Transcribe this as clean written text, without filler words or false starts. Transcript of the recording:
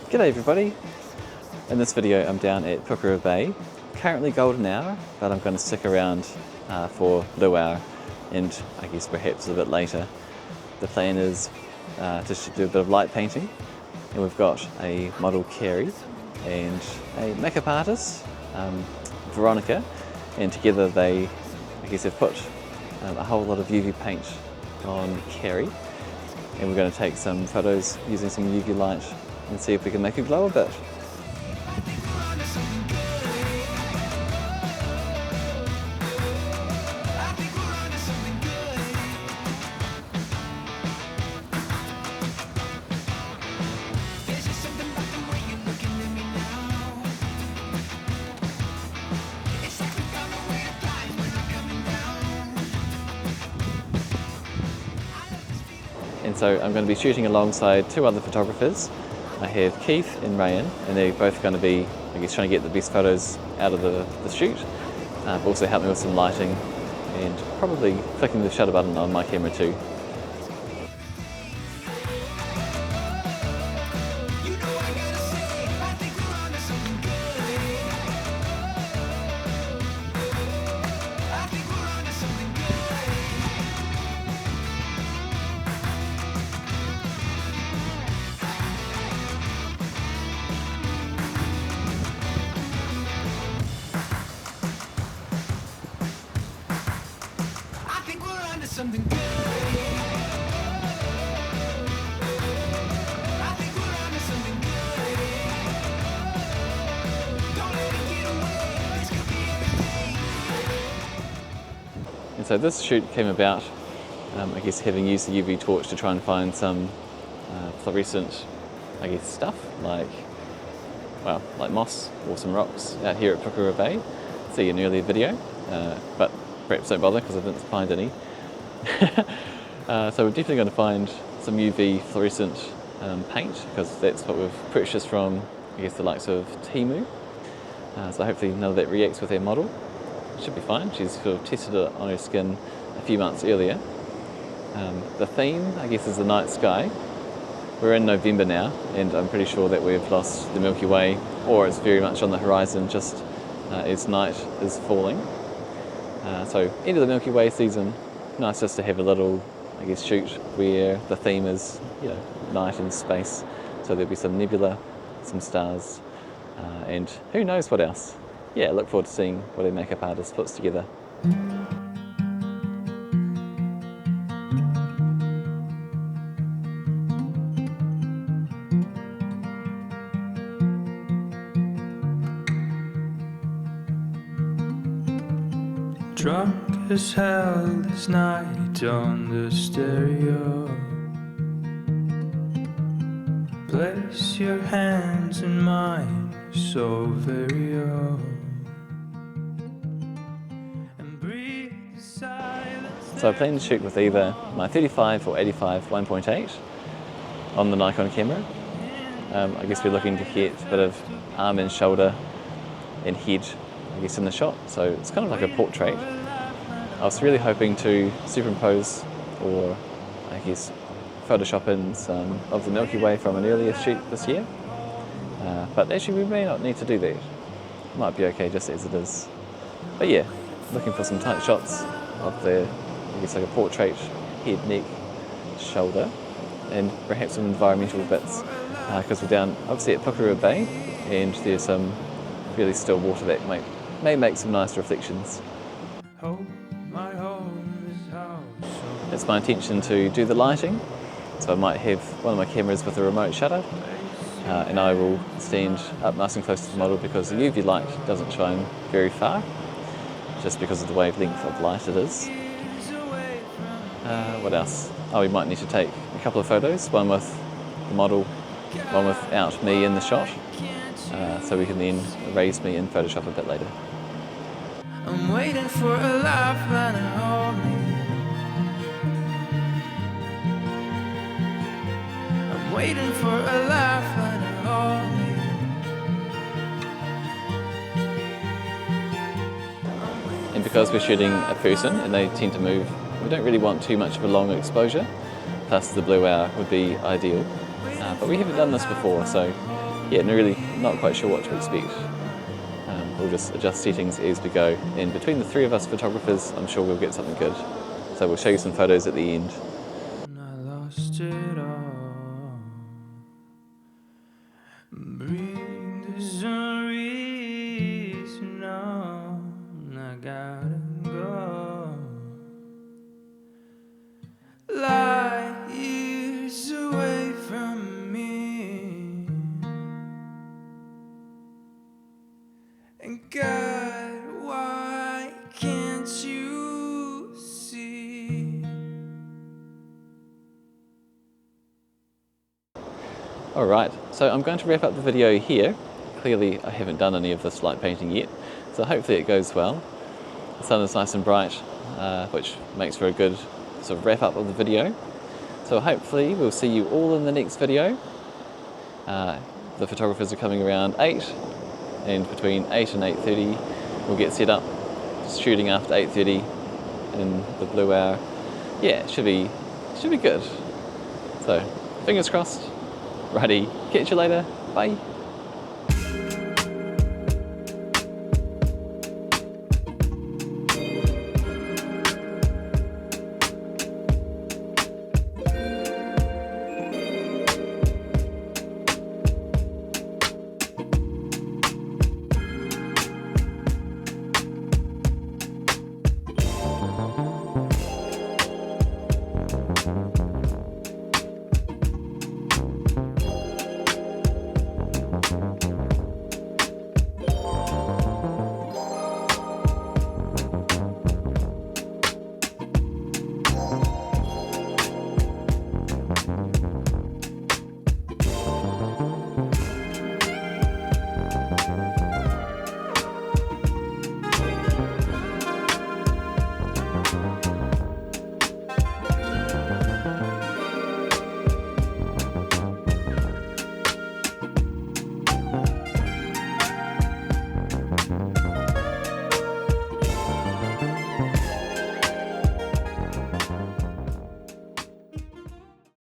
G'day everybody! In this video I'm down at Pukera Bay, currently golden hour, but I'm going to stick around for blue hour and I guess perhaps a bit later. The plan is just to do a bit of light painting, and we've got a model Carrie and a makeup artist, Veronica, and together they, I guess, have put a whole lot of UV paint on Carrie, and we're going to take some photos using some UV light and see if we can make it glow a bit. And so I'm going to be shooting alongside two other photographers. I have Keith and Rayan, and they're both going to be, I guess, trying to get the best photos out of the shoot, but also help me with some lighting and probably clicking the shutter button on my camera too. Something good. I think we're onto something good. Don't let it get away. This could be everything. And so this shoot came about, I guess, having used the UV torch to try and find some fluorescent, I guess, stuff like moss or some rocks out here at Pukera Bay. See an earlier video, but perhaps don't bother because I didn't find any. So we're definitely going to find some UV fluorescent paint, because that's what we've purchased from, I guess, the likes of Temu. So hopefully none of that reacts with our model. Should be fine. She's sort of tested it on her skin a few months earlier. The theme, I guess, is the night sky. We're in November now, and I'm pretty sure that we've lost the Milky Way, or it's very much on the horizon just as night is falling. So end of the Milky Way season. Nice just to have a little, I guess, shoot where the theme is, you know, night and space. So there'll be some nebula, some stars, and who knows what else. Yeah, look forward to seeing what our makeup artist puts together. Drunk as hell this night on the stereo. Place your hands in mine, so very old. And breathe the silence. So I plan to shoot with either my 35 or 85 1.8 on the Nikon camera. I guess we're looking to get a bit of arm and shoulder and head, I guess, in the shot. So it's kind of like a portrait. I was really hoping to superimpose or, I guess, Photoshop in some of the Milky Way from an earlier shoot this year. But actually we may not need to do that. Might be okay just as it is. But yeah, looking for some tight shots of the, I guess, like a portrait, head, neck, shoulder, and perhaps some environmental bits. Because we're down, obviously, at Pukera Bay, and there's some really still water that may make some nice reflections. It's my intention to do the lighting, so I might have one of my cameras with a remote shutter, and I will stand up nice and close to the model because the UV light doesn't shine very far, just because of the wavelength of light it is. What else? Oh, we might need to take a couple of photos, one with the model, one without me in the shot, so we can then erase me in Photoshop a bit later. I'm waiting for a lifeline to hold me. I'm waiting for a lifeline to hold me. And because we're shooting a person and they tend to move, we don't really want too much of a long exposure, plus the blue hour would be ideal. But we haven't done this before, so yeah, really not quite sure what to expect. We'll just adjust settings as we go, and between the three of us photographers, I'm sure we'll get something good. So we'll show you some photos at the end. I lost it all. Breathe the sun reason on. I gotta go. Light years away from me. And God, why can't you see? Alright, so I'm going to wrap up the video here. Clearly I haven't done any of this light painting yet, so hopefully it goes well. The sun is nice and bright, which makes for a good sort of wrap up of the video. So hopefully we'll see you all in the next video. The photographers are coming around 8, and between 8 and 8:30 we'll get set up, just shooting after 8:30 in the blue hour. Yeah, it should be good. So fingers crossed. Righty, catch you later. Bye.